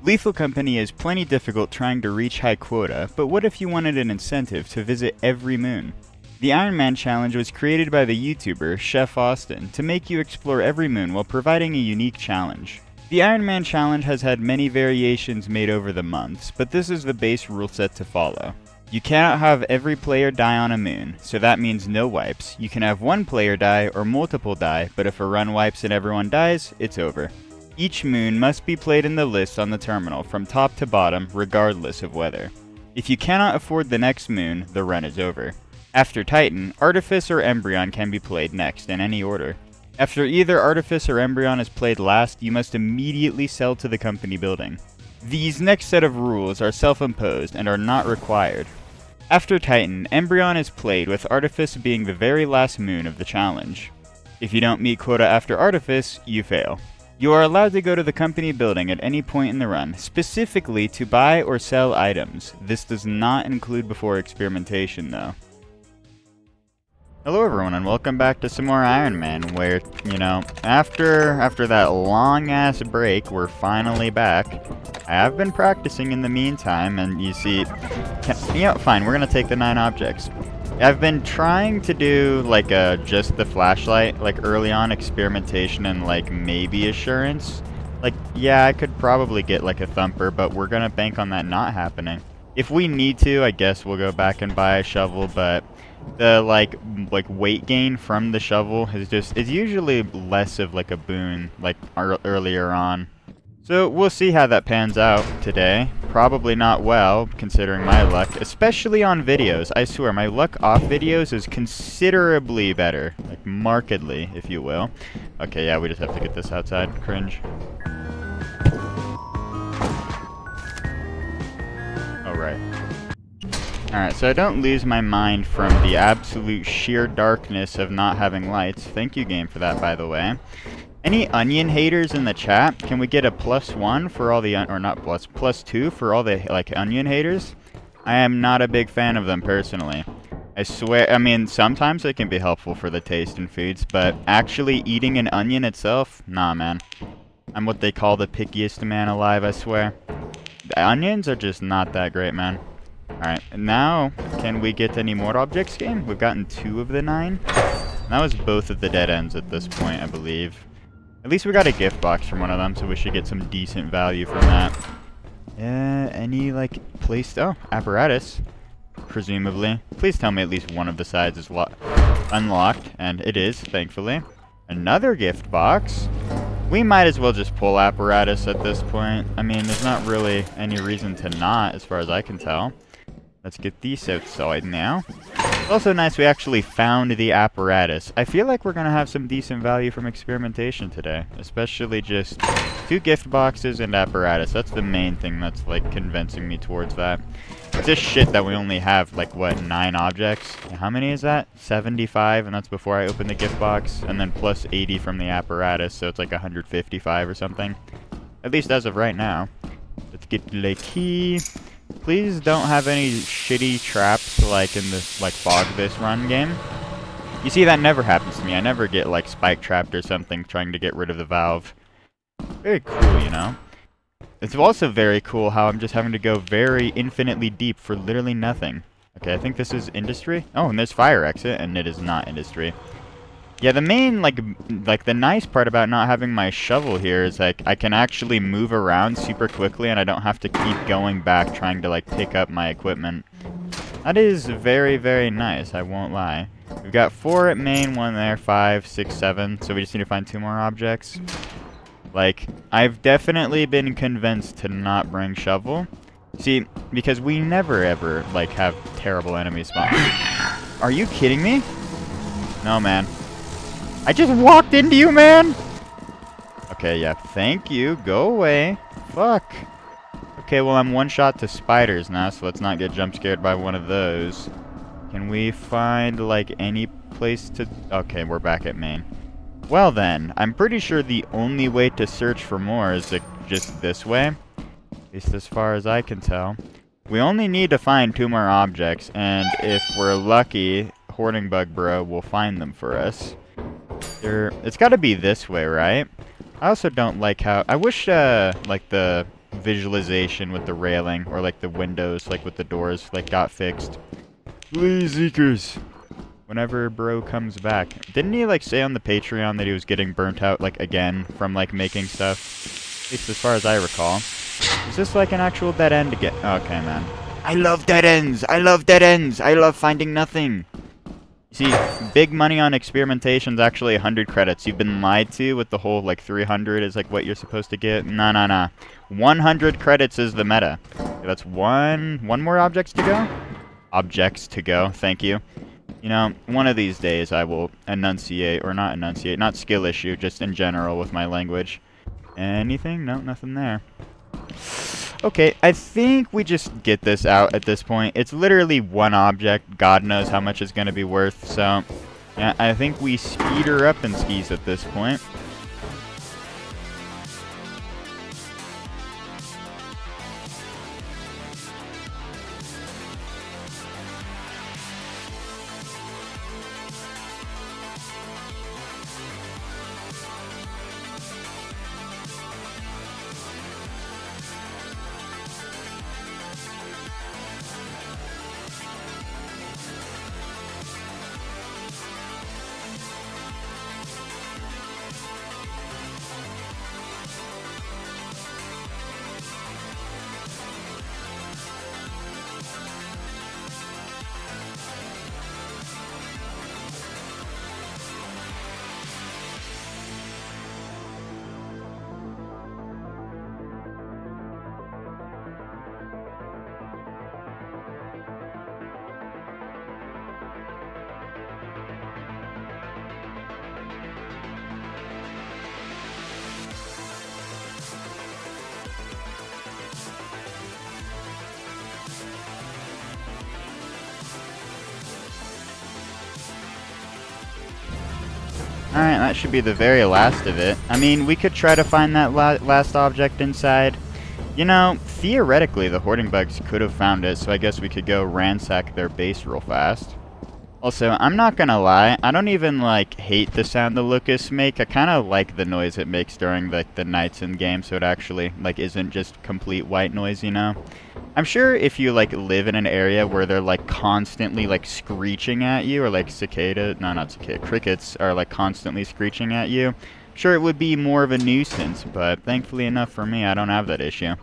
Lethal Company is plenty difficult trying to reach high quota, but what if you wanted an incentive to visit every moon? The Iron Man challenge was created by the YouTuber Chef Austin to make you explore every moon while providing a unique challenge. The Iron Man challenge has had many variations made over the months, but this is the base rule set to follow. You cannot have every player die on a moon, so that means no wipes. You can have one player die or multiple die, but if a run wipes and everyone dies, it's over. Each moon must be played in the list on the terminal from top to bottom, regardless of weather. If you cannot afford the next moon, the run is over. After Titan, Artifice or Embrion can be played next in any order. After either Artifice or Embrion is played last, you must immediately sell to the company building. These next set of rules are self-imposed and are not required. After Titan, Embrion is played with Artifice being the very last moon of the challenge. If you don't meet quota after Artifice, you fail. You are allowed to go to the company building at any point in the run, specifically to buy or sell items. This does not include before Experimentation though. Hello everyone and welcome back to some more Iron Man, where, after that long-ass break, we're finally back. I have been practicing in the meantime, and you see, fine, we're gonna take the 9 objects. I've been trying to do, just the flashlight, early on Experimentation and, maybe Assurance. Yeah, I could probably get, a Thumper, but we're gonna bank on that not happening. If we need to, I guess we'll go back and buy a shovel, but the weight gain from the shovel is usually less of a boon earlier on. So we'll see how that pans out today. Probably not well, considering my luck, especially on videos. I swear, my luck off videos is considerably better, markedly, if you will. Okay, yeah, we just have to get this outside. Cringe. Alright. Alright, so I don't lose my mind from the absolute sheer darkness of not having lights. Thank you, game, for that, by the way. Any onion haters in the chat? Can we get a +1 for all the, or not +2 for all the, onion haters? I am not a big fan of them, personally. I swear, I mean, sometimes it can be helpful for the taste in foods, but actually eating an onion itself? Nah, man. I'm what they call the pickiest man alive, I swear. The onions are just not that great, man. Alright, now, can we get any more objects, game? We've gotten 2 of the 9. That was both of the dead ends at this point, I believe. At least we got a gift box from one of them, so we should get some decent value from that. Any, placed... Oh, apparatus. Presumably. Please tell me at least one of the sides is unlocked, and it is, thankfully. Another gift box. We might as well just pull apparatus at this point. I mean, there's not really any reason to not, as far as I can tell. Let's get these outside now. It's also nice we actually found the apparatus. I feel like we're going to have some decent value from Experimentation today. Especially just 2 gift boxes and apparatus. That's the main thing that's, convincing me towards that. It's just shit that we only have, 9 objects? How many is that? 75, and that's before I open the gift box. And then plus 80 from the apparatus, so it's 155 or something. At least as of right now. Let's get the key. Please don't have any shitty traps in this fog this run game. You see, that never happens to me. I never get spike trapped or something trying to get rid of the valve. Very cool, you know. It's also very cool how I'm just having to go very infinitely deep for literally nothing. Okay, I think this is industry. Oh, and there's fire exit, and it is not industry. Yeah, the main, the nice part about not having my shovel here is, I can actually move around super quickly and I don't have to keep going back trying to, pick up my equipment. That is very, very nice, I won't lie. We've got 4 at main, 1 there, 5, 6, 7, so we just need to find 2 more objects. I've definitely been convinced to not bring shovel. See, because we never, ever, have terrible enemy spawns. Are you kidding me? No, man. I just walked into you, man! Okay, yeah, thank you. Go away. Fuck. Okay, well, I'm one shot to spiders now, so let's not get jump scared by one of those. Can we find, any place to... Okay, we're back at main. Well, then, I'm pretty sure the only way to search for more is just this way. At least as far as I can tell. We only need to find 2 more objects, and if we're lucky, Hoarding Bug Bro will find them for us. It's got to be this way, right? I also don't like how... I wish, the visualization with the railing, or like the windows, like with the doors, like got fixed. Please, Zeekers. Whenever bro comes back. Didn't he like say on the Patreon that he was getting burnt out like again from like making stuff? At least as far as I recall. Is this like an actual dead end again? Okay, man. I love dead ends! I love dead ends! I love finding nothing! See, big money on Experimentation is actually 100 credits. You've been lied to with the whole, like, 300 is, like, what you're supposed to get. Nah. 100 credits is the meta. Okay, that's one more objects to go? Objects to go, thank you. You know, one of these days I will enunciate, or not enunciate, not skill issue, just in general with my language. Anything? No, nothing there. Okay, I think we just get this out at this point. It's literally one object. God knows how much it's going to be worth. So, yeah, I think we speed her up in skis at this point. Alright, that should be the very last of it. I mean, we could try to find that last object inside. You know, theoretically, the hoarding bugs could have found it, so I guess we could go ransack their base real fast. Also, I'm not gonna lie, I don't even, like, hate the sound the locusts make. I kind of like the noise it makes during, like, the nights in game, so it actually, like, isn't just complete white noise, you know? I'm sure if you, like, live in an area where they're, like, constantly, like, screeching at you, or, like, crickets are, like, constantly screeching at you, sure it would be more of a nuisance, but thankfully enough for me, I don't have that issue.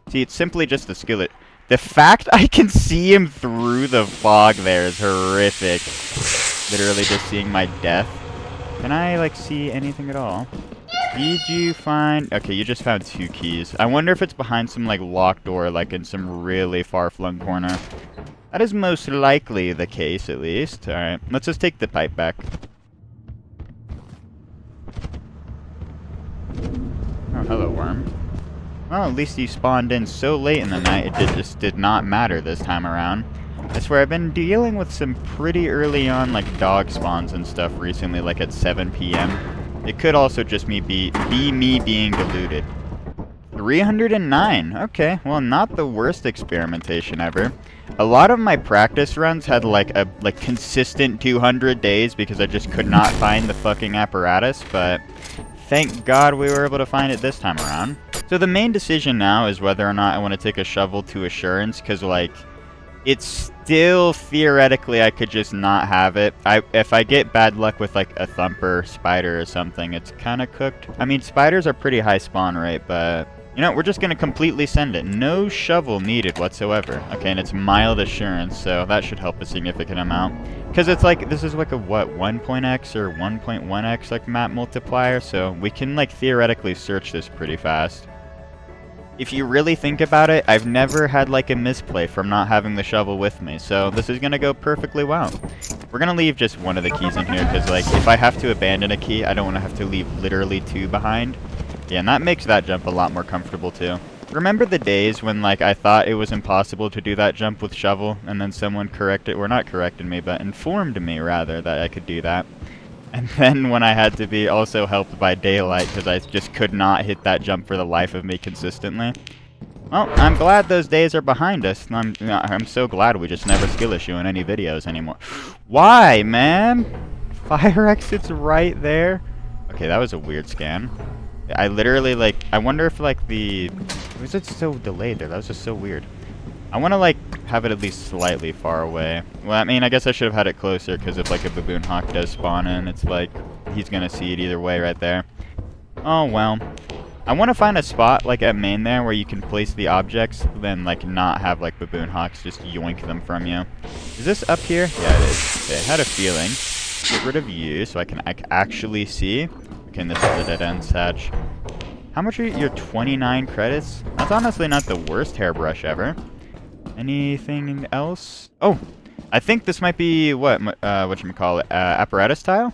See, it's simply just the skillet. The fact I can see him through the fog there is horrific. Literally just seeing my death. Can I, like, see anything at all? Did you find... Okay, you just found 2 keys. I wonder if it's behind some, like, locked door, like, in some really far-flung corner. That is most likely the case, at least. Alright, let's just take the pipe back. Oh, hello, worm. Well, at least he spawned in so late in the night, it just did not matter this time around. I swear, I've been dealing with some pretty early on, like, dog spawns and stuff recently, like at 7 p.m. It could also just be me being deluded. 309. Okay, well, not the worst experimentation ever. A lot of my practice runs had, like, a consistent 200 days because I just could not find the fucking apparatus, but thank God we were able to find it this time around. So the main decision now is whether or not I want to take a shovel to assurance, because, like, it's still theoretically I could just not have it. If I get bad luck with, like, a thumper spider or something, it's kind of cooked. I mean, spiders are pretty high spawn rate, but, you know, we're just going to completely send it. No shovel needed whatsoever. Okay, and it's mild assurance, so that should help a significant amount. Because it's like, this is like a, what, 1.x or 1.1x, like, map multiplier, so we can, like, theoretically search this pretty fast. If you really think about it, I've never had, like, a misplay from not having the shovel with me, so this is gonna go perfectly well. We're gonna leave just one of the keys in here, because, like, if I have to abandon a key, I don't want to have to leave literally 2 behind. Yeah, and that makes that jump a lot more comfortable, too. Remember the days when, like, I thought it was impossible to do that jump with shovel, and then someone not corrected me, but informed me, rather, that I could do that? And then when I had to be also helped by daylight because I just could not hit that jump for the life of me consistently. Well, I'm glad those days are behind us. I'm so glad we just never skill issue in any videos anymore. Why, man? Fire exit's right there. Okay, that was a weird scan. I literally, like, I wonder if, like, why is it so delayed there? That was just so weird. I want to, like, have it at least slightly far away. Well, I mean, I guess I should have had it closer, because if, like, a baboon hawk does spawn in, it's like, he's gonna see it either way right there. Oh, well. I want to find a spot, like, at main there, where you can place the objects, then, like, not have, like, baboon hawks just yoink them from you. Is this up here? Yeah, it is. Okay, I had a feeling. Get rid of you, so I can actually see. Okay, and this is the dead-end satch. How much are your 29 credits? That's honestly not the worst hairbrush ever. Anything else? Oh, I think this might be whatchamacallit, apparatus tile?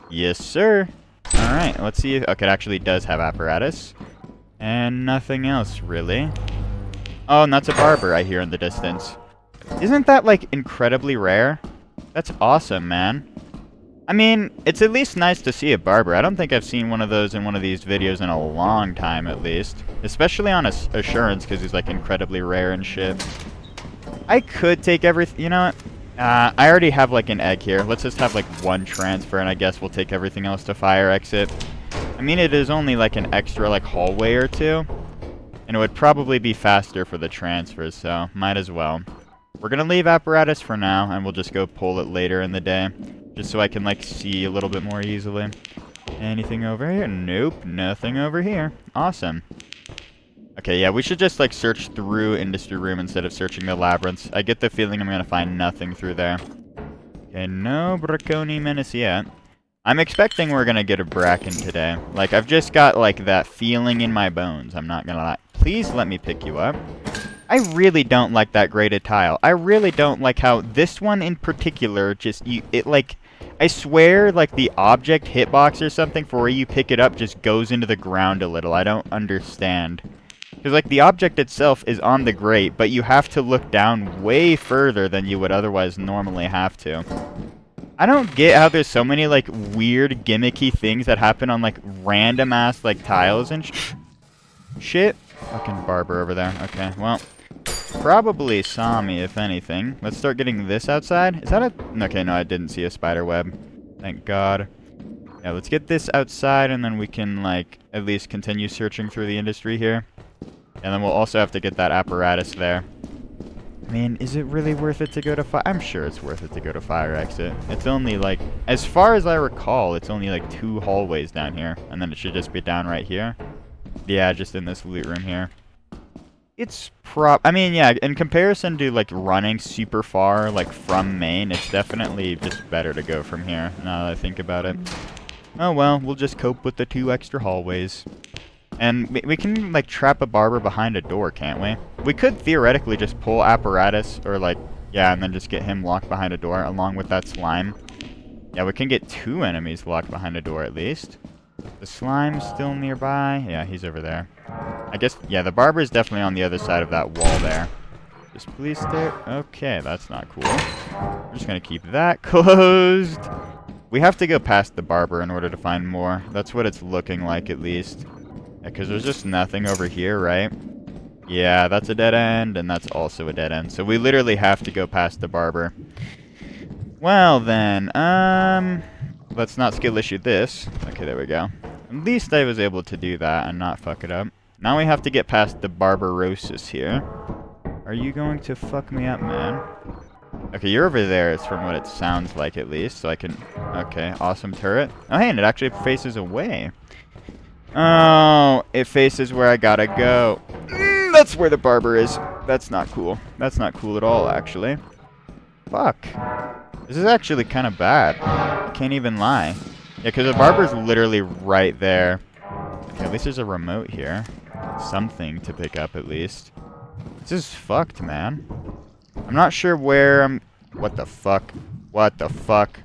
Yes, sir. Alright, let's see if, okay, it actually does have apparatus. And nothing else, really. Oh, and that's a barber I hear in the distance. Isn't that, like, incredibly rare? That's awesome, man. I mean, it's at least nice to see a barber. I don't think I've seen one of those in one of these videos in a long time, at least. Especially on Assurance, because he's, like, incredibly rare and shit. I could take everything, you know what? I already have, like, an egg here. Let's just have, like, one transfer, and I guess we'll take everything else to fire exit. I mean, it is only, like, an extra, like, hallway or two. And it would probably be faster for the transfers, so might as well. We're gonna leave apparatus for now, and we'll just go pull it later in the day. Just so I can, like, see a little bit more easily. Anything over here? Nope, nothing over here. Awesome. Okay, yeah, we should just, like, search through Industry Room instead of searching the labyrinths. I get the feeling I'm gonna find nothing through there. Okay, no Braconi Menace yet. I'm expecting we're gonna get a Bracken today. Like, I've just got, like, that feeling in my bones. I'm not gonna lie. Please let me pick you up. I really don't like that graded tile. I really don't like how this one in particular just, I swear, like, the object hitbox or something for where you pick it up just goes into the ground a little. I don't understand. Because, like, the object itself is on the grate, but you have to look down way further than you would otherwise normally have to. I don't get how there's so many, like, weird, gimmicky things that happen on, like, random-ass, like, tiles and shit. Fucking barber over there. Okay, well, probably saw me, if anything. Let's start getting this outside. Is that a... Okay, no, I didn't see a spider web. Thank God. Yeah, let's get this outside, and then we can, like, at least continue searching through the industry here. And then we'll also have to get that apparatus there. I mean, is it really worth it to go to fire? I'm sure it's worth it to go to fire exit. It's only, like, as far as I recall, it's only, like, 2 hallways down here. And then it should just be down right here. Yeah, just in this loot room here. It's I mean, yeah, in comparison to, like, running super far, like, from main, it's definitely just better to go from here, now that I think about it. Oh, well, we'll just cope with the 2 extra hallways. And we can, like, trap a barber behind a door, can't we? We could theoretically just pull apparatus, or, like, yeah, and then just get him locked behind a door, along with that slime. Yeah, we can get 2 enemies locked behind a door, at least. The slime's still nearby. Yeah, he's over there. I guess, yeah, the barber is definitely on the other side of that wall there. Just please stay. Okay, that's not cool. We're just gonna keep that closed. We have to go past the barber in order to find more. That's what it's looking like, at least. Because there's just nothing over here, right? Yeah, that's a dead end, and that's also a dead end. So we literally have to go past the barber. Well, then, let's not skill issue this. Okay, there we go. At least I was able to do that and not fuck it up. Now we have to get past the barbarosis here. Are you going to fuck me up, man? Okay, you're over there, it's from what it sounds like, at least. So I can... Okay, awesome turret. Oh, hey, and it actually faces away. Oh, it faces where I gotta go. That's where the barber is. That's not cool. That's not cool at all, actually. Fuck. This is actually kind of bad. I can't even lie. Yeah, because the barber's literally right there. Okay, at least there's a remote here. Something to pick up, at least. This is fucked, man. I'm not sure where I'm... What the fuck? What the fuck?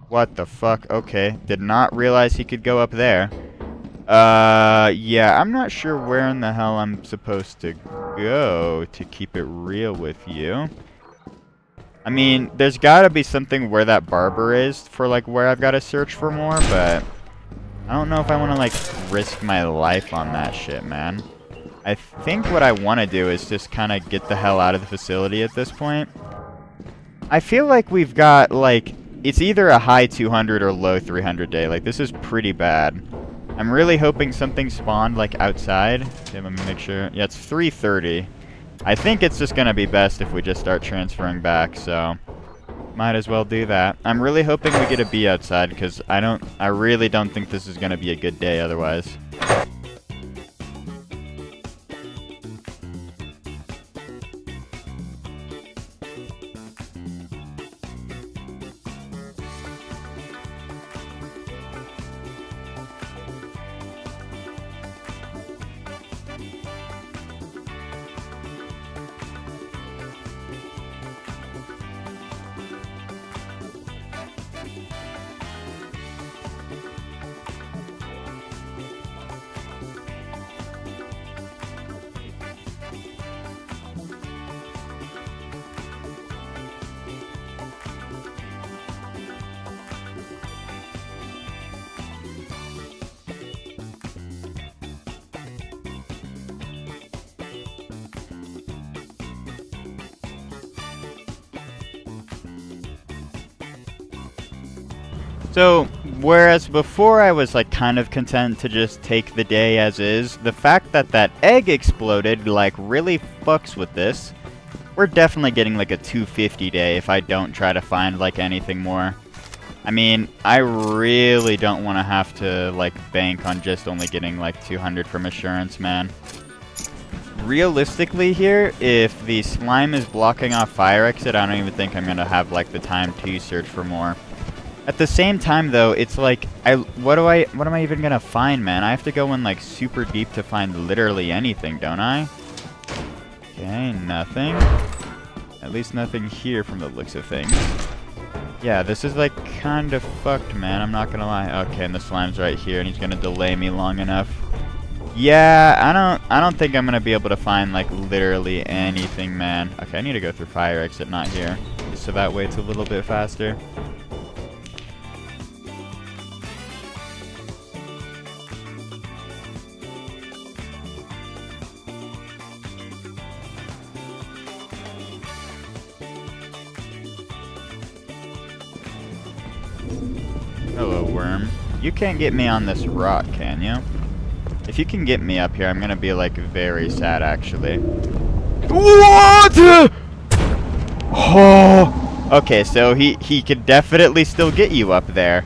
What the fuck? Okay, did not realize he could go up there. Yeah, I'm not sure where in the hell I'm supposed to go, to keep it real with you. I mean, there's gotta be something where that barber is for, like, where I've gotta search for more, but I don't know if I want to, like, risk my life on that shit, man. I think what I want to do is just kind of get the hell out of the facility at this point. I feel like we've got, like, it's either a high 200 or low 300 day. Like, this is pretty bad. I'm really hoping something spawned, like, outside. Okay, let me make sure. Yeah, it's 3:30. I think it's just gonna be best if we just start transferring back, so might as well do that. I'm really hoping we get a bee outside, because I really don't think this is gonna be a good day otherwise. So, whereas before I was like kind of content to just take the day as is, the fact that that egg exploded like really fucks with this. We're definitely getting like a 250 day if I don't try to find like anything more. I mean, I really don't want to have to like bank on just only getting like 200 from assurance, man. Realistically here, if the slime is blocking off fire exit, I don't even think I'm going to have like the time to search for more. At the same time, though, it's like, what am I even gonna find, man? I have to go in, like, super deep to find literally anything, don't I? Okay, nothing. At least nothing here from the looks of things. Yeah, this is, like, kind of fucked, man. I'm not gonna lie. Okay, and the slime's right here, and he's gonna delay me long enough. Yeah, I don't think I'm gonna be able to find, like, literally anything, man. Okay, I need to go through fire exit, not here. So that way it's a little bit faster. Hello, worm. You can't get me on this rock, can you? If you can get me up here, I'm gonna be, like, very sad, actually. What?! Oh! Okay, so he could definitely still get you up there.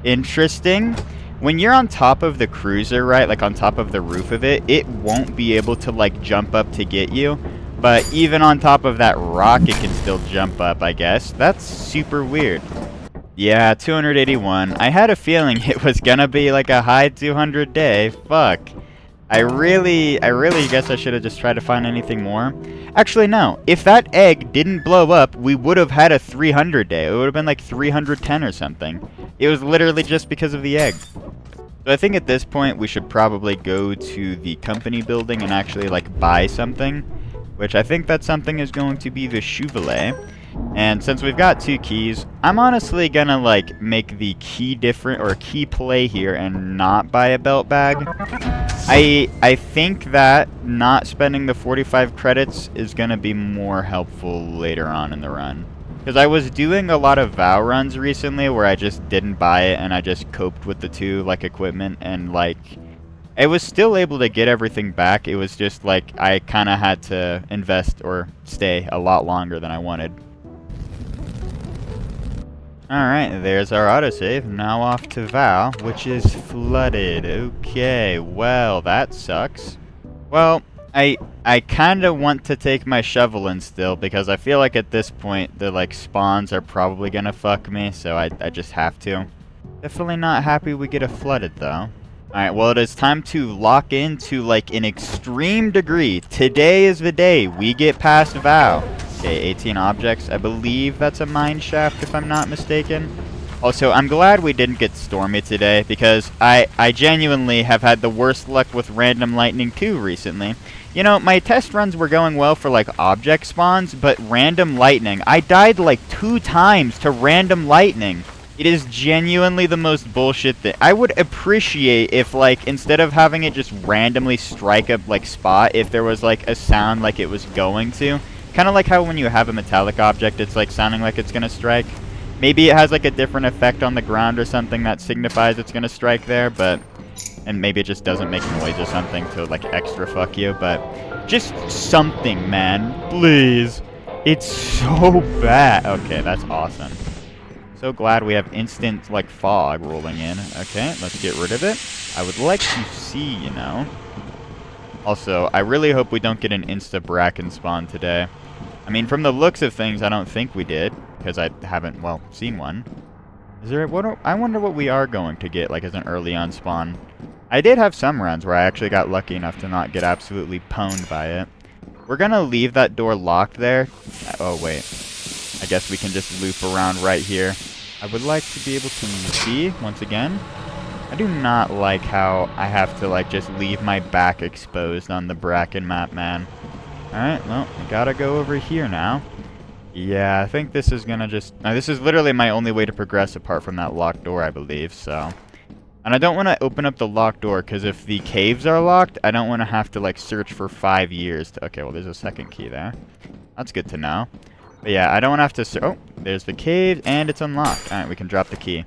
Interesting. When you're on top of the cruiser, right, like on top of the roof of it, it won't be able to, like, jump up to get you. But even on top of that rock, it can still jump up, I guess. That's super weird. Yeah, 281. I had a feeling it was gonna be like a high 200 day. Fuck. I really guess I should have just tried to find anything more. Actually, no. If that egg didn't blow up, we would have had a 300 day. It would have been like 310 or something. It was literally just because of the egg. So I think at this point, we should probably go to the company building and actually like buy something. Which I think that something is going to be the Chevrolet. And since we've got 2 keys, I'm honestly gonna like make the key different or key play here and not buy a belt bag. I think that not spending the 45 credits is gonna be more helpful later on in the run. Because I was doing a lot of vow runs recently where I just didn't buy it and I just coped with the 2 like equipment and like I was still able to get everything back. It was just like I kind of had to invest or stay a lot longer than I wanted. Alright, there's our autosave. Now off to Vow, which is flooded. Okay, well, that sucks. Well, I kind of want to take my shovel in still because I feel like at this point the like spawns are probably going to fuck me, so I just have to. Definitely not happy we get a flooded though. Alright, well it is time to lock into like an extreme degree. Today is the day we get past Vow. Okay, 18 objects. I believe that's a mine shaft if I'm not mistaken. Also, I'm glad we didn't get stormy today because I genuinely have had the worst luck with random lightning too recently. You know, my test runs were going well for like object spawns, but random lightning, I died like 2 times to random lightning. It is genuinely the most bullshit thing. I would appreciate if, like, instead of having it just randomly strike a, like, spot, if there was, like, a sound like it was going to. Kind of like how when you have a metallic object, it's, like, sounding like it's gonna strike. Maybe it has like a different effect on the ground or something that signifies it's gonna strike there, but... And maybe it just doesn't make noise or something to like extra fuck you, but... Just something, man. Please. It's so bad. Okay, that's awesome. So glad we have instant, like, fog rolling in. Okay, let's get rid of it. I would like to see, you know. Also, I really hope we don't get an insta-bracken spawn today. I mean, from the looks of things, I don't think we did, because I haven't, well, seen one. Is there, I wonder what we are going to get, like, as an early on spawn. I did have some runs where I actually got lucky enough to not get absolutely pwned by it. We're gonna leave that door locked there. Oh, wait. I guess we can just loop around right here. I would like to be able to see, once again. I do not like how I have to, like, just leave my back exposed on the bracken map, man. Alright, well, I gotta go over here now. Yeah, I think this is gonna just... this is literally my only way to progress apart from that locked door, I believe, so... And I don't want to open up the locked door, because if the caves are locked, I don't want to have to, like, search for 5 years to... Okay, well, there's a second key there. That's good to know. But yeah, I don't want to have to... Oh, there's the cave, and it's unlocked. Alright, we can drop the key.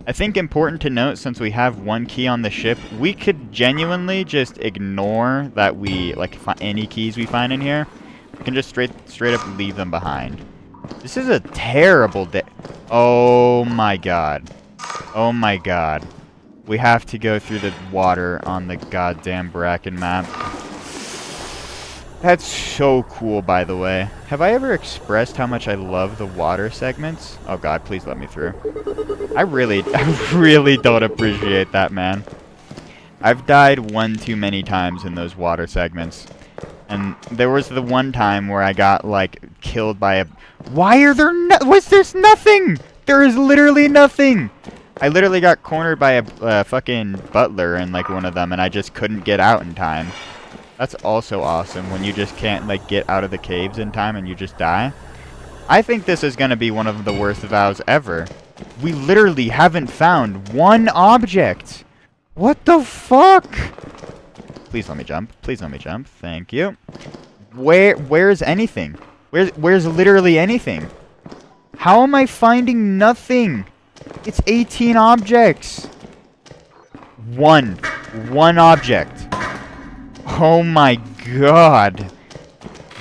I think important to note, since we have one key on the ship, we could genuinely just ignore that we, like, any keys we find in here. We can just straight up leave them behind. This is a terrible day. Oh my god. Oh my god. We have to go through the water on the goddamn bracken map. That's so cool, by the way. Have I ever expressed how much I love the water segments? Oh god, please let me through. I really don't appreciate that, man. I've died one too many times in those water segments. And there was the one time where I got, like, killed by a... Why are there there's nothing? There is literally nothing! I literally got cornered by a fucking butler in, like, one of them, and I just couldn't get out in time. That's also awesome, when you just can't, like, get out of the caves in time and you just die. I think this is gonna be one of the worst vows ever. We literally haven't found one object! What the fuck? Please let me jump. Please let me jump. Thank you. Where's anything? Where's literally anything? How am I finding nothing? It's 18 objects. One object. Oh my god.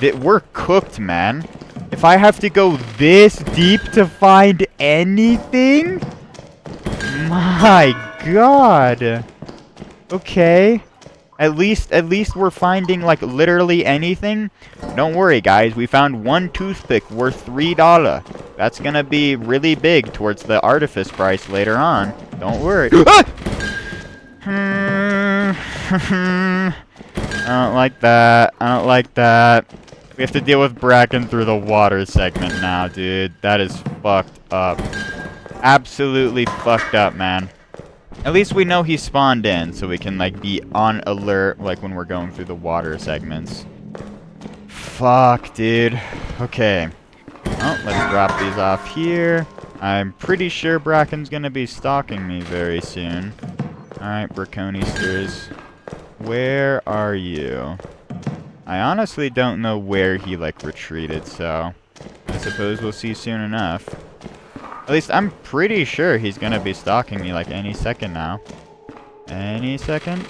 We're cooked, man. If I have to go this deep to find anything? My god. Okay. At least we're finding, like, literally anything. Don't worry, guys. We found one toothpick worth $3. That's gonna be really big towards the Artifice price later on. Don't worry. I don't like that. I don't like that. We have to deal with bracken through the water segment now, dude. That is fucked up. Absolutely fucked up, man. At least we know he spawned in, so we can, like, be on alert, like, when we're going through the water segments. Fuck, dude. Okay. Oh, let's drop these off here. I'm pretty sure bracken's gonna be stalking me very soon. Alright, Braconisters. Where are you? I honestly don't know where he, like, retreated, so... I suppose we'll see soon enough. At least I'm pretty sure he's gonna be stalking me, like, any second now. Any second?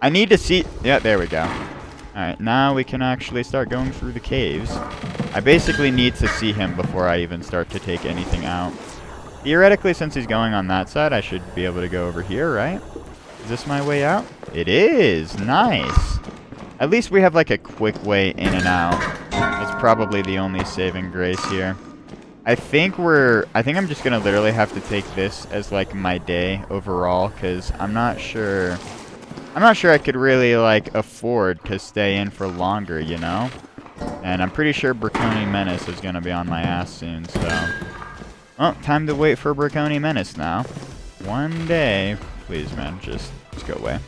I need to see... Yeah, there we go. Alright, now we can actually start going through the caves. I basically need to see him before I even start to take anything out. Theoretically, since he's going on that side, I should be able to go over here, right? Is this my way out? It is! Nice! At least we have, like, a quick way in and out. That's probably the only saving grace here. I think I'm just gonna literally have to take this as, like, my day overall, because I'm not sure I could really, like, afford to stay in for longer, you know? And I'm pretty sure Braconi Menace is gonna be on my ass soon, so... Well, time to wait for Braconi Menace now. One day. Please, man, just go away.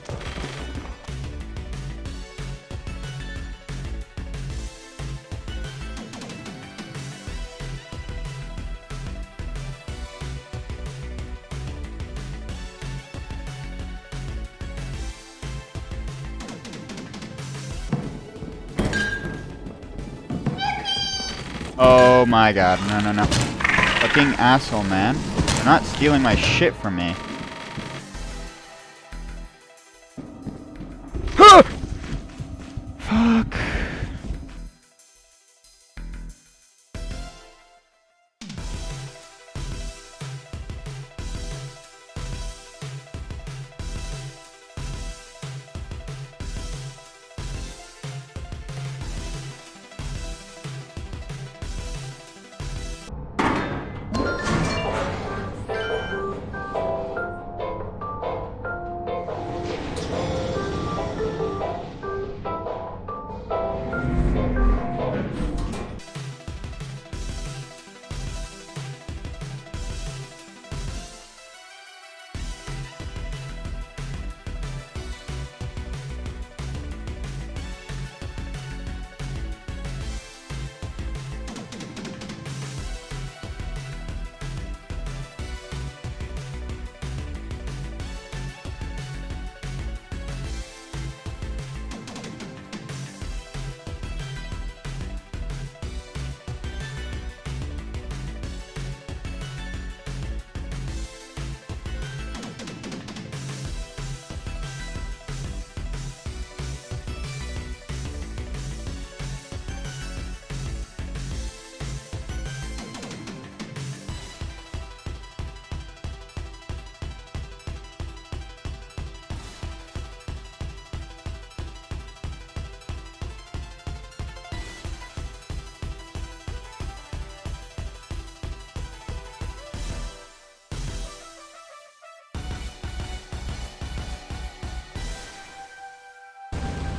Oh my god, no. Fucking asshole, man. You're not stealing my shit from me. Fuck.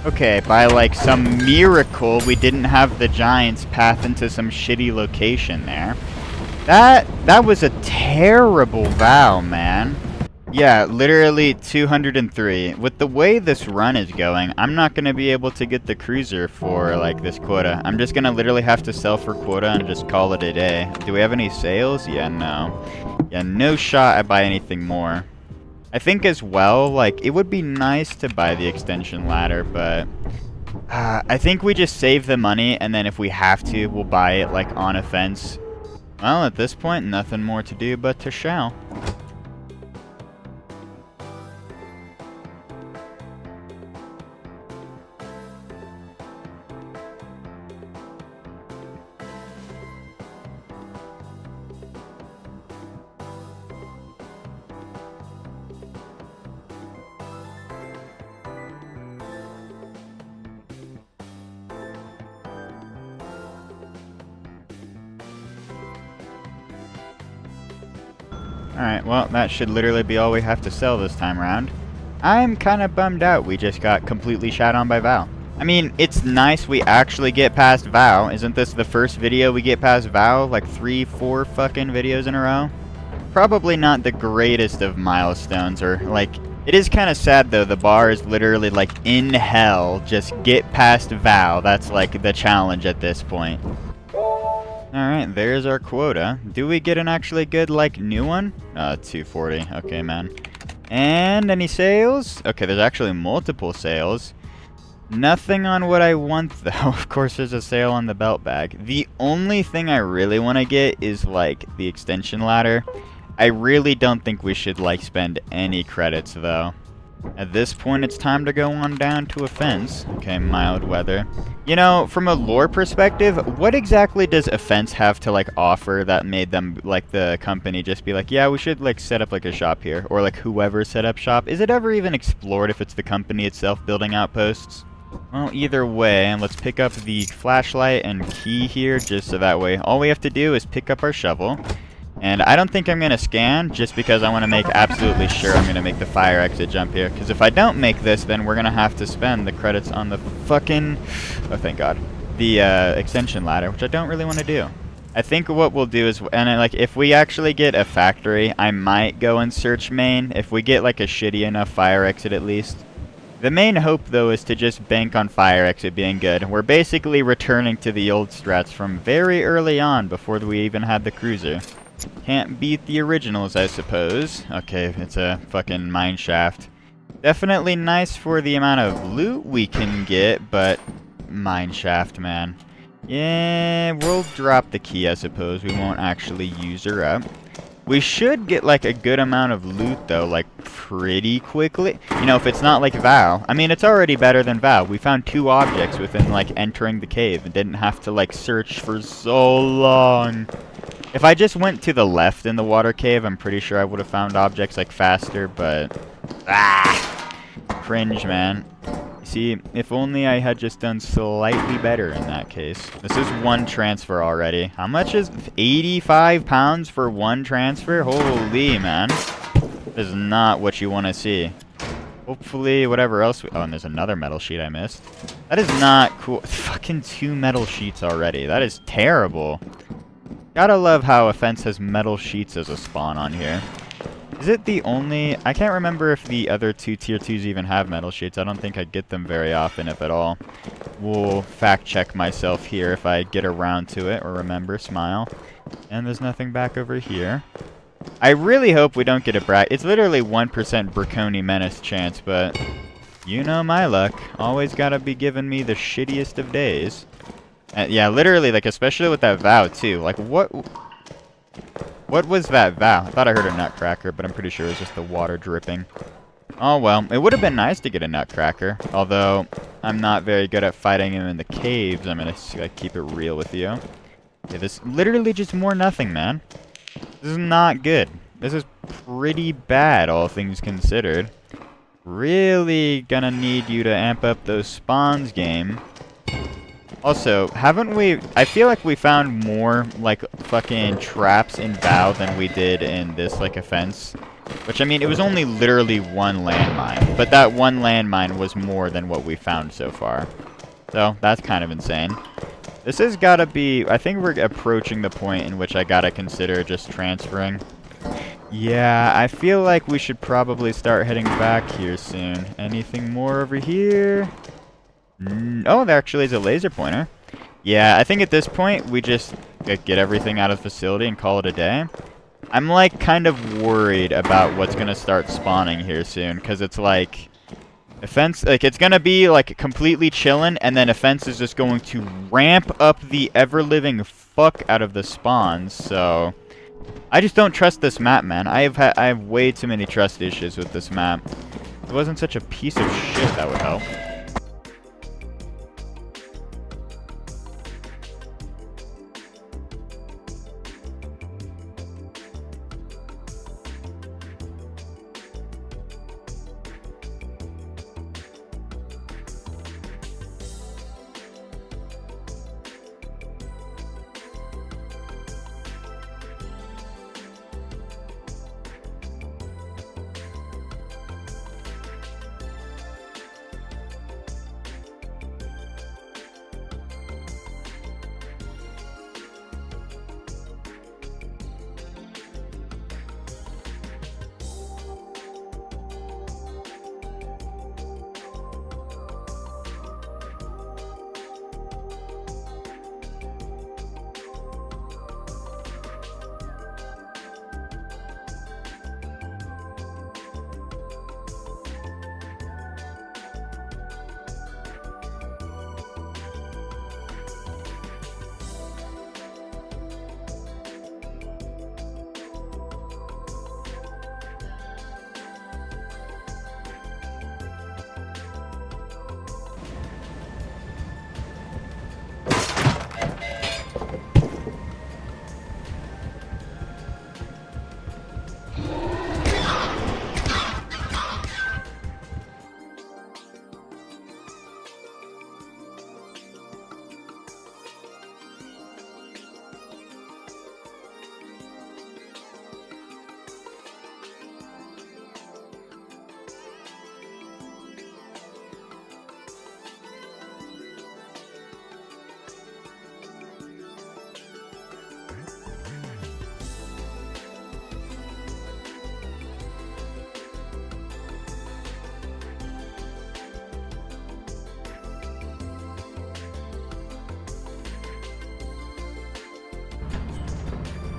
Okay, by like some miracle, we didn't have the Giants path into some shitty location there. That was a terrible vow, man. Yeah, literally 203. With the way this run is going, I'm not going to be able to get the cruiser for, like, this quota. I'm just going to literally have to sell for quota and just call it a day. Do we have any sales? Yeah, no. Yeah, no shot at buy anything more. I think as well, like, it would be nice to buy the extension ladder, but I think we just save the money, and then if we have to, we'll buy it, like, on offense. Well, at this point, nothing more to do but to shell. Alright, well, that should literally be all we have to sell this time around. I'm kind of bummed out we just got completely shot on by Val. I mean, it's nice we actually get past Val. Isn't this the first video we get past Val? Like 3-4 fucking videos in a row? Probably not the greatest of milestones, or like, it is kind of sad though, the bar is literally like in hell, just get past Val. That's like the challenge at this point. Alright, there's our quota. Do we get an actually good, like, new one? 240. Okay, man. And any sales? Okay, there's actually multiple sales. Nothing on what I want, though. Of course, there's a sale on the belt bag. The only thing I really want to get is, like, the extension ladder. I really don't think we should, like, spend any credits, though. At this point, it's time to go on down to offense. Okay, mild weather. You know, from a lore perspective, what exactly does offense have to, like, offer that made them, like, the company just be like, yeah, we should, like, set up, like, a shop here? Or, like, whoever set up shop? Is it ever even explored if it's the company itself building outposts? Well, either way, let's pick up the flashlight and key here, just so that way all we have to do is pick up our shovel. And I don't think I'm going to scan, just because I want to make absolutely sure I'm going to make the fire exit jump here. Because if I don't make this, then we're going to have to spend the credits on the fucking... oh, thank God. The extension ladder, which I don't really want to do. I think what we'll do is... and like, if we actually get a factory, I might go and search main. If we get, like, a shitty enough fire exit at least. The main hope, though, is to just bank on fire exit being good. We're basically returning to the old strats from very early on, before we even had the cruiser. Can't beat the originals, I suppose. Okay, it's a fucking mine shaft. Definitely nice for the amount of loot we can get, but mine shaft, man. Yeah, we'll drop the key, I suppose. We won't actually use her up. We should get, like, a good amount of loot, though, like, pretty quickly. You know, if it's not like Vow. I mean, it's already better than Vow. We found 2 objects within, like, entering the cave and didn't have to, like, search for so long. If I just went to the left in the water cave, I'm pretty sure I would have found objects, like, faster, but... Ah! Cringe, man. See, if only I had just done slightly better in that case. This is 1 transfer already. How much is 85 pounds for 1 transfer? Holy, man. This is not what you want to see. Hopefully, whatever else we... Oh, and there's another metal sheet I missed. That is not cool. Fucking 2 metal sheets already. That is terrible. Gotta love how Offense has metal sheets as a spawn on here. Is it the only... I can't remember if the other 2 tier 2s even have metal sheets. I don't think I get them very often, if at all. We'll fact check myself here if I get around to it, or remember, smile. And there's nothing back over here. I really hope we don't get a bracket. It's literally 1% Braconi Menace chance, but... You know my luck. Always gotta be giving me the shittiest of days. Yeah, literally, like, especially with that Vow, too. Like, what... What was that Vow? I thought I heard a Nutcracker, but I'm pretty sure it was just the water dripping. Oh well, it would have been nice to get a Nutcracker, although I'm not very good at fighting him in the caves. I'm gonna keep it real with you. Okay, this literally just more nothing, man. This is not good. This is pretty bad, all things considered. Really gonna need you to amp up those spawns, game. Also, haven't we... I feel like we found more, like, fucking traps in Vow than we did in this, like, Offense. Which, I mean, it was only literally 1 landmine. But that 1 landmine was more than what we found so far. So, that's kind of insane. This has gotta be... I think we're approaching the point in which I gotta consider just transferring. Yeah, I feel like we should probably start heading back here soon. Anything more over here? Oh, there actually is a laser pointer. Yeah, I think at this point, we just get everything out of the facility and call it a day. I'm, like, kind of worried about what's going to start spawning here soon, because it's, like, Offense, like, it's going to be, like, completely chillin', and then Offense is just going to ramp up the ever-living fuck out of the spawns, so... I just don't trust this map, man. I have way too many trust issues with this map. If it wasn't such a piece of shit, that would help.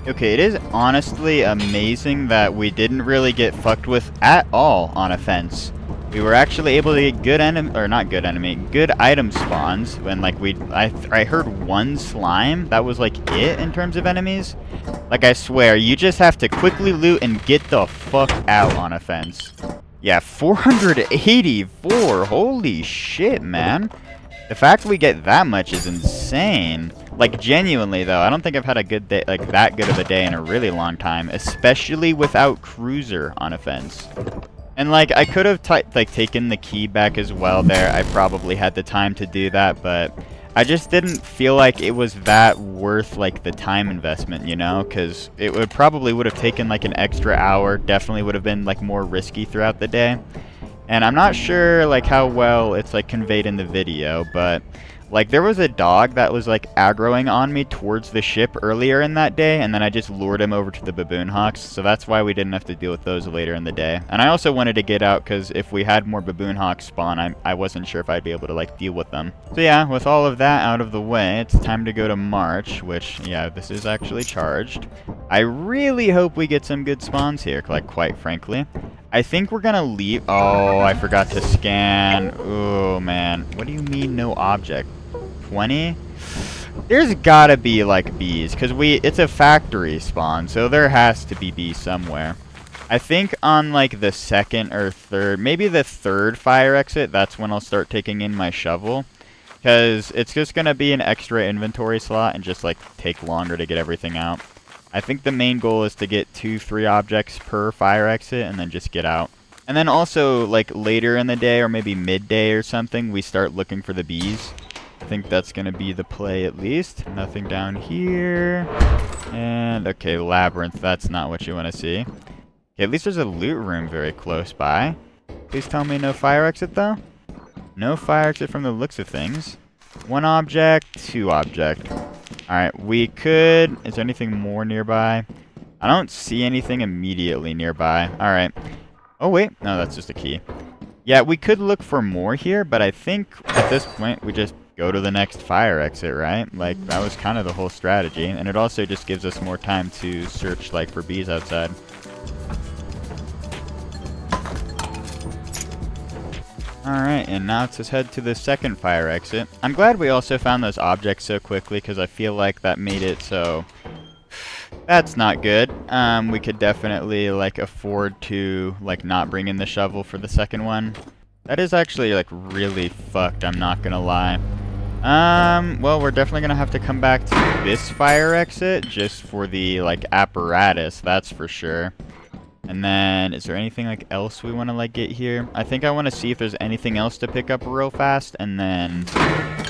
Okay, it is honestly amazing that we didn't really get fucked with at all on Offense. we were actually able to get good good item spawns when like I heard one slime. That was like it in terms of enemies. Like I swear, you just have to quickly loot and get the fuck out on a fence. Yeah, 484. Holy shit, man. The fact we get that much is insane. Like, genuinely, though, I don't think I've had a good day, like, that good of a day in a really long time, especially without Cruiser on a fence. And, like, I could have, taken the key back as well there. I probably had the time to do that, but I just didn't feel like it was that worth, like, the time investment, you know? Because it would have taken, like, an extra hour. Definitely would have been, like, more risky throughout the day. And I'm not sure, like, how well it's, like, conveyed in the video, but, like, there was a dog that was, like, aggroing on me towards the ship earlier in that day, and then I just lured him over to the baboon hawks, so that's why we didn't have to deal with those later in the day. And I also wanted to get out, because if we had more baboon hawks spawn, I wasn't sure if I'd be able to, like, deal with them. So yeah, with all of that out of the way, it's time to go to March, which, yeah, this is actually charged. I really hope we get some good spawns here, like, quite frankly. I think we're gonna leave. Oh, I forgot to scan. Oh, man. What do you mean no object? 20? There's gotta be, like, bees, because it's a factory spawn, so there has to be bees somewhere. I think on, like, the second or third, maybe the third fire exit, that's when I'll start taking in my shovel. Because it's just gonna be an extra inventory slot and just, like, take longer to get everything out. I think the main goal is to get 2-3 objects per fire exit and then just get out. And then also, like, later in the day or maybe midday or something, we start looking for the bees. I think that's going to be the play at least. Nothing down here. And, okay, labyrinth. That's not what you want to see. Okay, at least there's a loot room very close by. Please tell me no fire exit, though. No fire exit from the looks of things. 1 object, 2 object. Alright, we could... Is there anything more nearby? I don't see anything immediately nearby. Alright. Oh, wait. No, that's just a key. Yeah, we could look for more here, but I think at this point we just go to the next fire exit, right? Like, that was kind of the whole strategy. And it also just gives us more time to search, like, for bees outside. Alright, and now let's just head to the second fire exit. I'm glad we also found those objects so quickly, because I feel like that made it so... That's not good. We could definitely, like, afford to, like, not bring in the shovel for the second one. That is actually, like, really fucked, I'm not gonna lie. Well, we're definitely gonna have to come back to this fire exit, just for the, like, apparatus, that's for sure. And then, is there anything, like, else we want to, like, get here? I think I want to see if there's anything else to pick up real fast, and then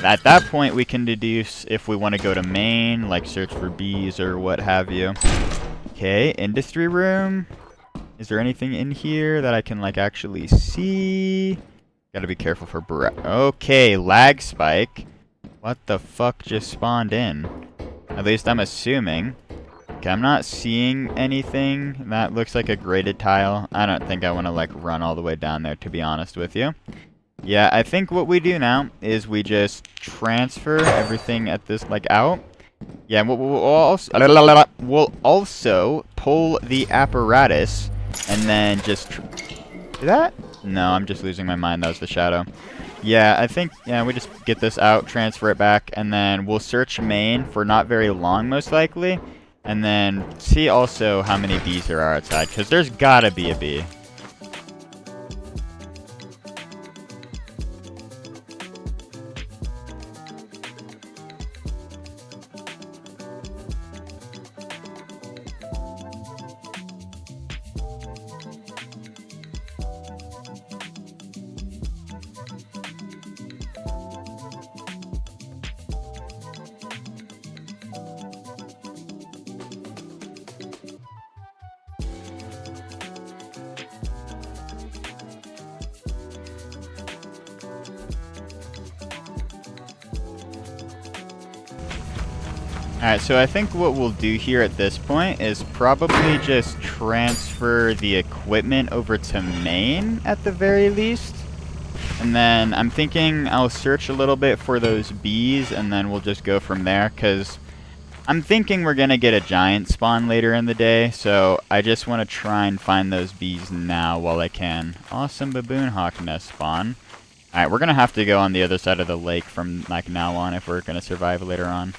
at that point we can deduce if we want to go to main, like, search for bees or what have you. Okay, industry room. Is there anything in here that I can, like, actually see? Gotta be careful for okay, lag spike. What the fuck just spawned in? At least I'm assuming. Okay, I'm not seeing anything. That looks like a graded tile. I don't think I want to, like, run all the way down there, to be honest with you. Yeah, I think what we do now is we just transfer everything at this, like, out. Yeah, we'll also pull the apparatus and then just... Did that? No, I'm just losing my mind. That was the shadow. Yeah, I think, yeah, we just get this out, transfer it back, and then we'll search main for not very long, most likely. And then see also how many bees there are outside, because there's gotta be a bee. Alright, so I think what we'll do here at this point is probably just transfer the equipment over to main at the very least. And then I'm thinking I'll search a little bit for those bees and then we'll just go from there, because I'm thinking we're gonna get a giant spawn later in the day, so I just want to try and find those bees now while I can. Awesome baboon hawk nest spawn. Alright, we're gonna have to go on the other side of the lake from like now on if we're gonna survive later on.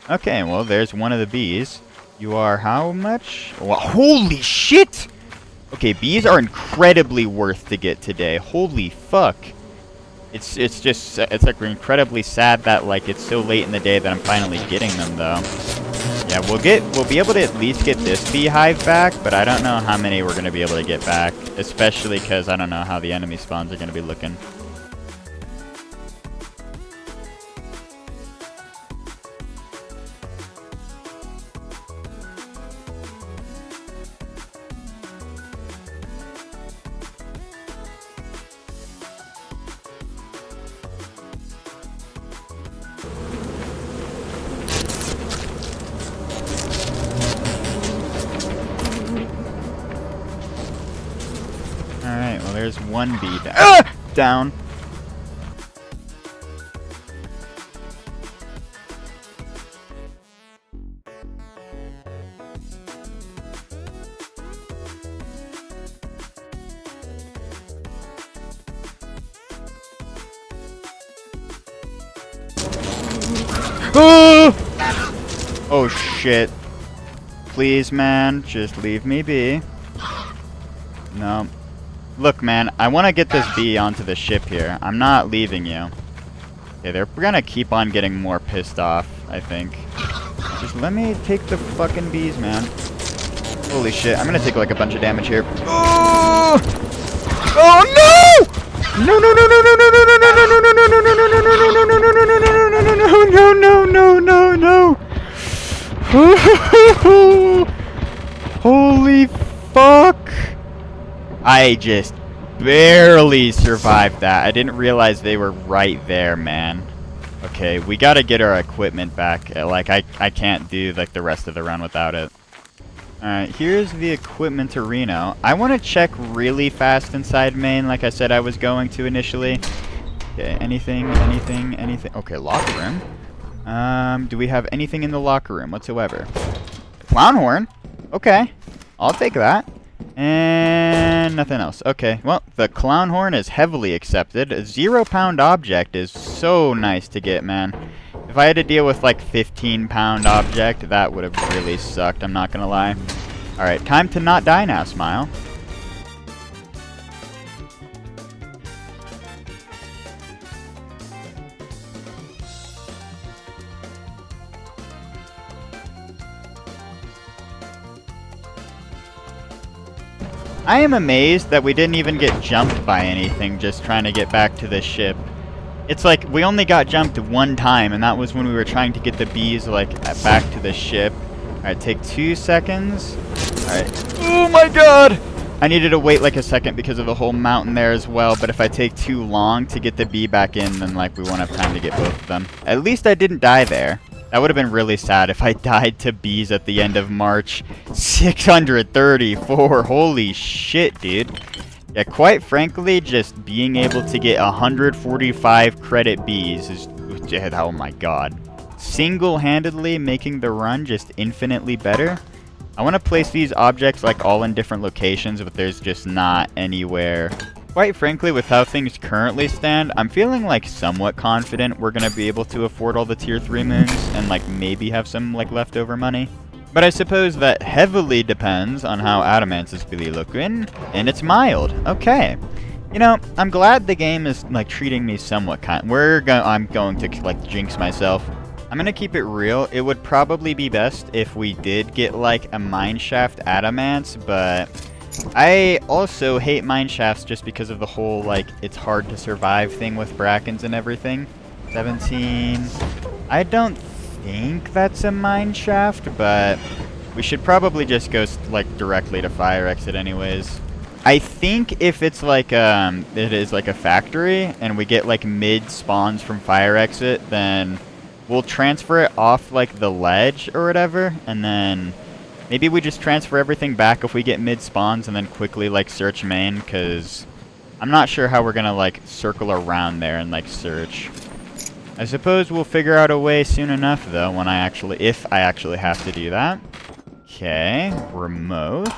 Okay, well there's one of the bees. You are how much? Well, holy shit! Okay, bees are incredibly worth to get today. Holy fuck. It's like incredibly sad that like it's so late in the day that I'm finally getting them though. Yeah, we'll be able to at least get this beehive back, but I don't know how many we're gonna be able to get back, especially because I don't know how the enemy spawns are gonna be looking. Alright, well there's one bee down. Oh shit. Please, man, just leave me be. No. Look, man, I want to get this bee onto the ship here. I'm not leaving you. Okay, they're gonna keep on getting more pissed off, I think. Just let me take the fucking bees, man. Holy shit, I'm gonna take like a bunch of damage here. Oh! Oh no! No no no no no no no no no no no no no no no no. Holy fuck! I just barely survived that. I didn't realize they were right there, man. Okay, we gotta get our equipment back. Like, I can't do, like, the rest of the run without it. Alright, here's the equipment to Reno. I want to check really fast inside main, like I said I was going to initially. Okay, anything? Okay, locker room. Do we have anything in the locker room whatsoever? Clown horn? Okay, I'll take that. And nothing else. Okay, well, the clown horn is heavily accepted. A 0-pound object is so nice to get, man. If I had to deal with like 15-pound object, that would have really sucked, I'm not gonna lie. Alright, time to not die now, Smile. I am amazed that we didn't even get jumped by anything just trying to get back to the ship. It's like we only got jumped one time, and that was when we were trying to get the bees like back to the ship. Alright, take 2 seconds. Alright. Oh my god! I needed to wait like a second because of the whole mountain there as well, but if I take too long to get the bee back in, then like we won't have time to get both of them. At least I didn't die there. That would have been really sad if I died to bees at the end of March. 634. Holy shit, dude. Yeah, quite frankly, just being able to get 145 credit bees is... Oh my god. Single-handedly making the run just infinitely better. I want to place these objects like all in different locations, but there's just not anywhere. Quite frankly, with how things currently stand, I'm feeling like somewhat confident we're going to be able to afford all the tier 3 moons and like maybe have some like leftover money. But I suppose that heavily depends on how Adamance is really looking, and it's mild. Okay. You know, I'm glad the game is like treating me somewhat kind. I'm going to like jinx myself. I'm going to keep it real. It would probably be best if we did get like a mineshaft Adamance, but I also hate mineshafts just because of the whole, like, it's hard to survive thing with brackens and everything. 17. I don't think that's a mineshaft, but we should probably just go, like, directly to fire exit anyways. I think if it's, like, it is, like, a factory, and we get, like, mid-spawns from fire exit, then we'll transfer it off, like, the ledge or whatever, and then... maybe we just transfer everything back if we get mid-spawns and then quickly, like, search main, because I'm not sure how we're going to, like, circle around there and, like, search. I suppose we'll figure out a way soon enough, though, when if I actually have to do that. Okay, remote.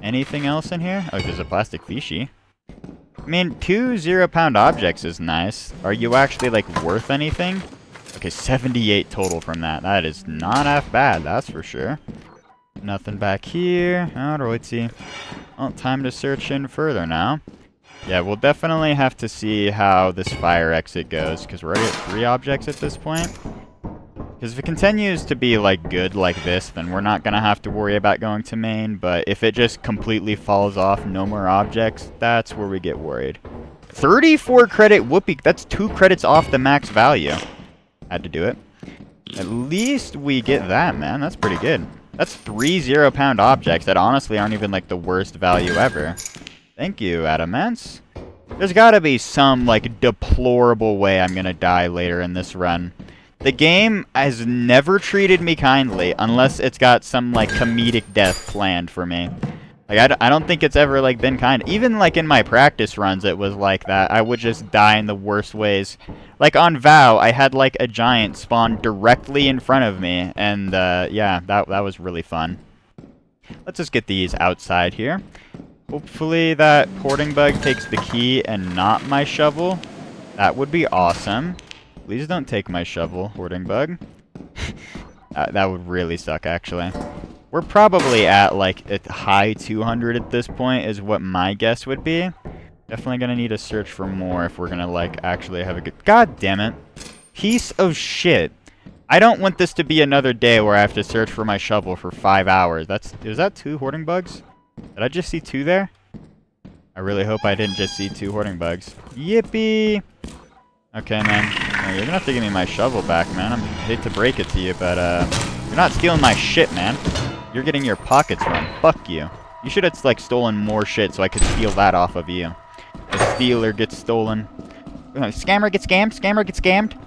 Anything else in here? Oh, there's a plastic fishy. I mean, 2 0-pound objects is nice. Are you actually, like, worth anything? Okay, 78 total from that. That is not half bad, that's for sure. Nothing back here. Alrighty. Well, time to search in further now. Yeah, we'll definitely have to see how this fire exit goes, because we're already at 3 objects at this point. Because if it continues to be, like, good like this, then we're not going to have to worry about going to main, but if it just completely falls off, no more objects, that's where we get worried. 34 credit whoopee, that's 2 credits off the max value. Had to do it. At least we get that, man, that's pretty good. That's 3 0-pound objects that honestly aren't even, like, the worst value ever. Thank you, Adamance. There's gotta be some, like, deplorable way I'm gonna die later in this run. The game has never treated me kindly unless it's got some, like, comedic death planned for me. Like, I don't think it's ever, like, been kind. Even, like, in my practice runs, it was like that. I would just die in the worst ways. Like, on Vow, I had, like, a giant spawn directly in front of me. And, yeah, that was really fun. Let's just get these outside here. Hopefully that porting bug takes the key and not my shovel. That would be awesome. Please don't take my shovel, hoarding bug. That would really suck, actually. We're probably at, like, a high 200 at this point, is what my guess would be. Definitely gonna need to search for more if we're gonna, like, actually have a good... God damn it. Piece of shit. I don't want this to be another day where I have to search for my shovel for 5 hours. Is that 2 hoarding bugs? Did I just see 2 there? I really hope I didn't just see 2 hoarding bugs. Yippee! Okay, man. You're gonna have to give me my shovel back, man. I hate to break it to you, but, you're not stealing my shit, man. You're getting your pockets run. Fuck you. You should have, like, stolen more shit so I could steal that off of you. The stealer gets stolen. Scammer gets scammed. Scammer gets scammed.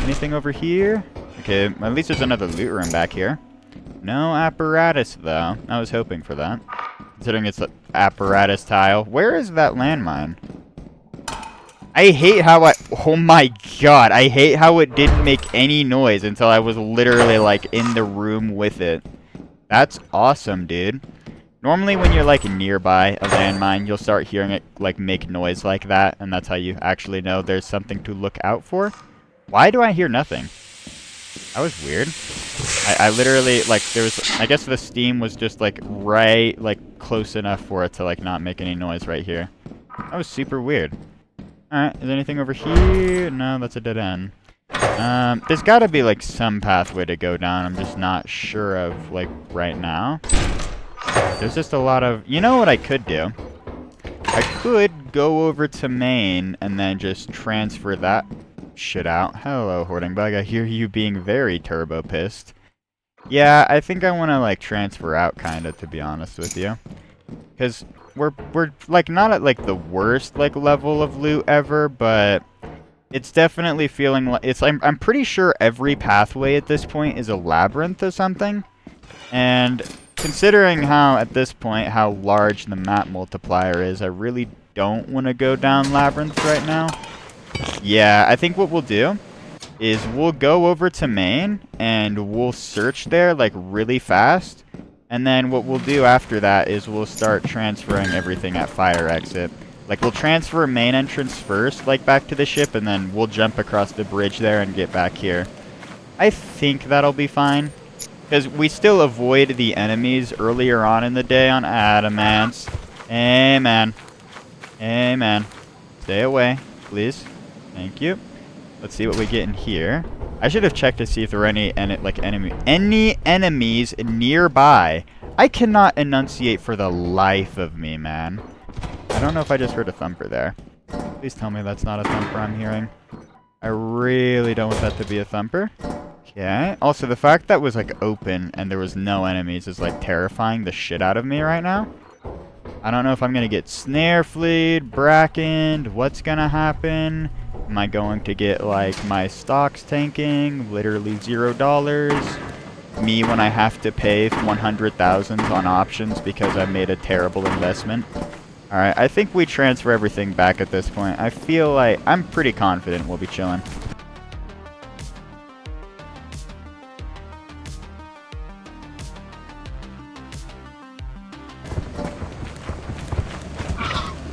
Anything over here? Okay, at least there's another loot room back here. No apparatus, though. I was hoping for that. Considering it's an apparatus tile. Where is that landmine? I hate how oh my god, I hate how it didn't make any noise until I was literally, like, in the room with it. That's awesome, dude. Normally when you're, like, nearby a landmine, you'll start hearing it, like, make noise like that, and that's how you actually know there's something to look out for. Why do I hear nothing? That was weird. I literally, like, there was, I guess the steam was just, like, right, like, close enough for it to, like, not make any noise right here. That was super weird. Alright, is there anything over here? No, that's a dead end. There's gotta be, like, some pathway to go down. I'm just not sure of, like, right now. There's just a lot of... You know what I could do? I could go over to main and then just transfer that shit out. Hello, hoarding bug. I hear you being very turbo pissed. Yeah, I think I want to, like, transfer out, kind of, to be honest with you. Because we're like, not at, like, the worst, like, level of loot ever, but it's definitely feeling like... I'm pretty sure every pathway at this point is a labyrinth or something. And considering how, at this point, how large the map multiplier is, I really don't want to go down labyrinth right now. Yeah, I think what we'll do is we'll go over to main and we'll search there, like, really fast. And then what we'll do after that is we'll start transferring everything at fire exit. Like, we'll transfer main entrance first, like, back to the ship, and then we'll jump across the bridge there and get back here. I think that'll be fine. Because we still avoid the enemies earlier on in the day on Adamance. Amen. Amen. Stay away, please. Thank you. Let's see what we get in here. I should have checked to see if there were any enemies nearby. I cannot enunciate for the life of me, man. I don't know if I just heard a thumper there. Please tell me that's not a thumper I'm hearing. I really don't want that to be a thumper. Okay. Also, the fact that was, like, open and there was no enemies is, like, terrifying the shit out of me right now. I don't know if I'm gonna get snare fleed, brackened, what's gonna happen. Am I going to get, like, my stocks tanking, literally $0? Me when I have to pay 100,000 on options because I made a terrible investment. Alright, I think we transfer everything back at this point. I feel like I'm pretty confident we'll be chilling.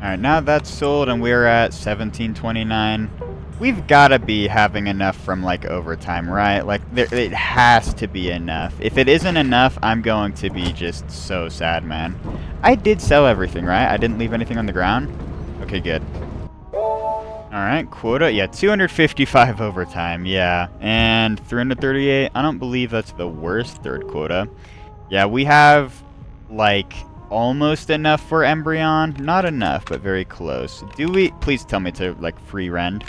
Alright, now that's sold and we're at 1729. We've got to be having enough from, like, overtime, right? Like, it has to be enough. If it isn't enough, I'm going to be just so sad, man. I did sell everything, right? I didn't leave anything on the ground? Okay, good. Alright, quota. Yeah, 255 overtime, yeah. And 338. I don't believe that's the worst third quota. Yeah, we have, like, almost enough for Embrion. Not enough, but very close. Do we... Please tell me to, like, free Rend.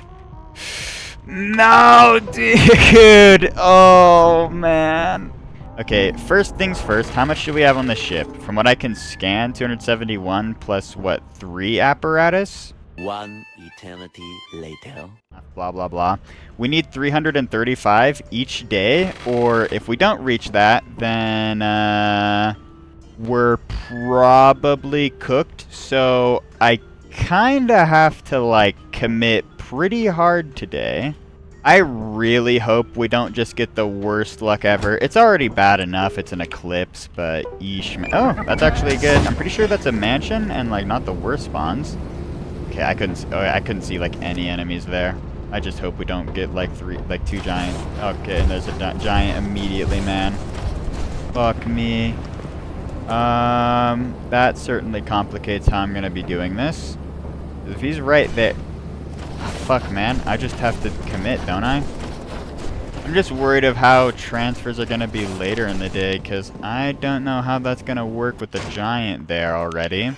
No, dude! Oh, man. Okay, first things first. How much do we have on the ship? From what I can scan, 271 plus, what, 3 apparatus? 1 eternity later. Blah, blah, blah. We need 335 each day, or if we don't reach that, then, we're probably cooked. So, I kinda have to, like, commit pretty hard today. I really hope we don't just get the worst luck ever. It's already bad enough. It's an eclipse, but yeesh. Oh, that's actually good. I'm pretty sure that's a mansion and, like, not the worst spawns. Okay, I couldn't see like any enemies there. I just hope we don't get like 2 giant. Okay, and there's a giant immediately, man. Fuck me. That certainly complicates how I'm gonna be doing this. If he's right there, oh, fuck, man. I just have to commit, don't I? I'm just worried of how transfers are gonna be later in the day, cause I don't know how that's gonna work with the giant there already.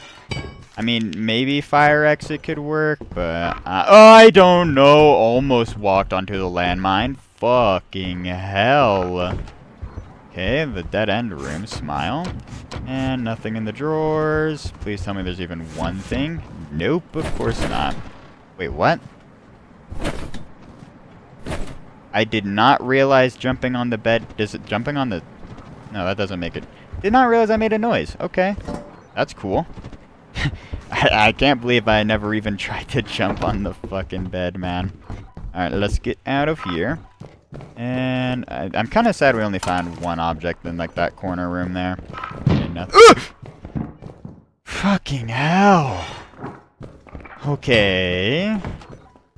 I mean, maybe fire exit could work, but I don't know. Almost walked onto the landmine. Fucking hell. Okay, the dead end room. Smile. And nothing in the drawers. Please tell me there's even one thing. Nope, of course not. Wait, what? I did not realize jumping on the bed. Does it jumping on the... No, that doesn't make it. Did not realize I made a noise. Okay. That's cool. I can't believe I never even tried to jump on the fucking bed, man. Alright, let's get out of here. And I'm kind of sad we only found one object in, like, that corner room there. Okay, nothing. Fucking hell. Okay.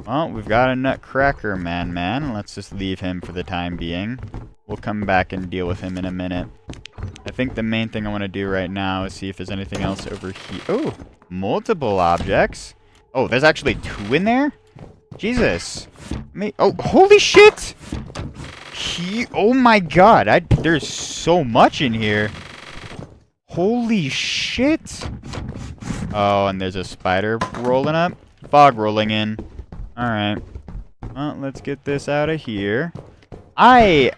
Well, we've got a Nutcracker man. Let's just leave him for the time being. We'll come back and deal with him in a minute. I think the main thing I want to do right now is see if there's anything else over here. Oh, multiple objects. Oh, there's actually 2 in there? Jesus. Oh, holy shit! Oh my god, there's so much in here. Holy shit. Oh, and there's a spider rolling up. Fog rolling in. Alright. Well, let's get this out of here. I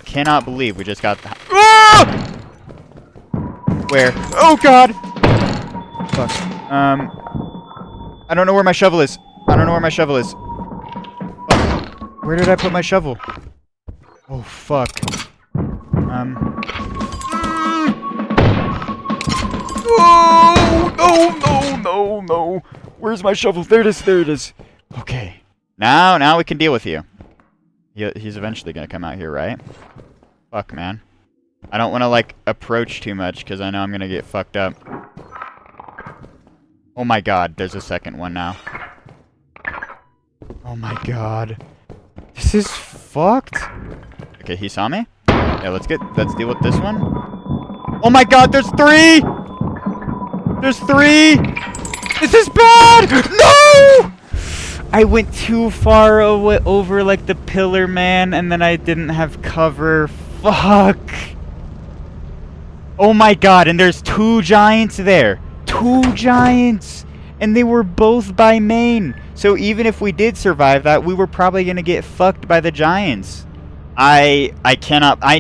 cannot believe we just got the... Ah! Where? Oh god! Fuck. I don't know where my shovel is. I don't know where my shovel is. Fuck. Where did I put my shovel? Oh fuck. No. Where's my shovel? There it is. Okay. Now we can deal with you. He's eventually gonna come out here, right? Fuck, man. I don't want to, like, approach too much, because I know I'm gonna get fucked up. Oh my god, there's a second one now. Oh my god. This is fucked. Okay, he saw me? Yeah, let's deal with this one. Oh my god, there's 3! There's 3! This is bad! No! I went too far away over, like, the pillar, man, and then I didn't have cover. Fuck! Oh my god, and there's 2 giants there. 2 giants! And they were both by main. So even if we did survive that, we were probably gonna get fucked by the giants. I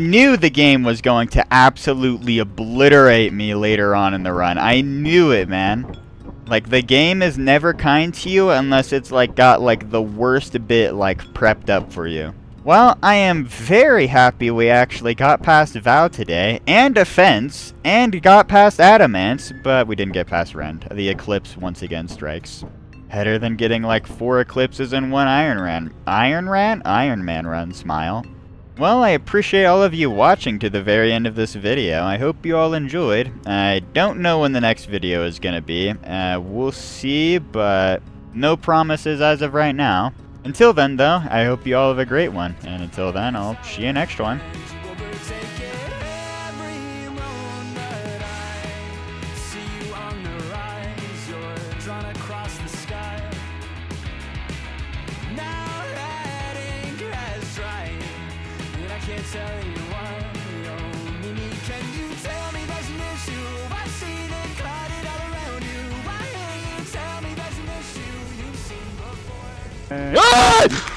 knew the game was going to absolutely obliterate me later on in the run. I knew it, man. Like, the game is never kind to you unless it's, like, got, like, the worst bit, like, prepped up for you. Well, I am very happy we actually got past Vow today, and Offense, and got past Adamance, but we didn't get past Rend. The Eclipse once again strikes. Better than getting, like, 4 Eclipses and 1 Iron Man run, smile. Well, I appreciate all of you watching to the very end of this video. I hope you all enjoyed. I don't know when the next video is going to be. We'll see, but no promises as of right now. Until then, though, I hope you all have a great one. And until then, I'll see you next one. Tell you why, oh, Mimi, can you tell me there's an issue? I've seen it clouded all around you. Why can't you tell me there's an issue you've seen before?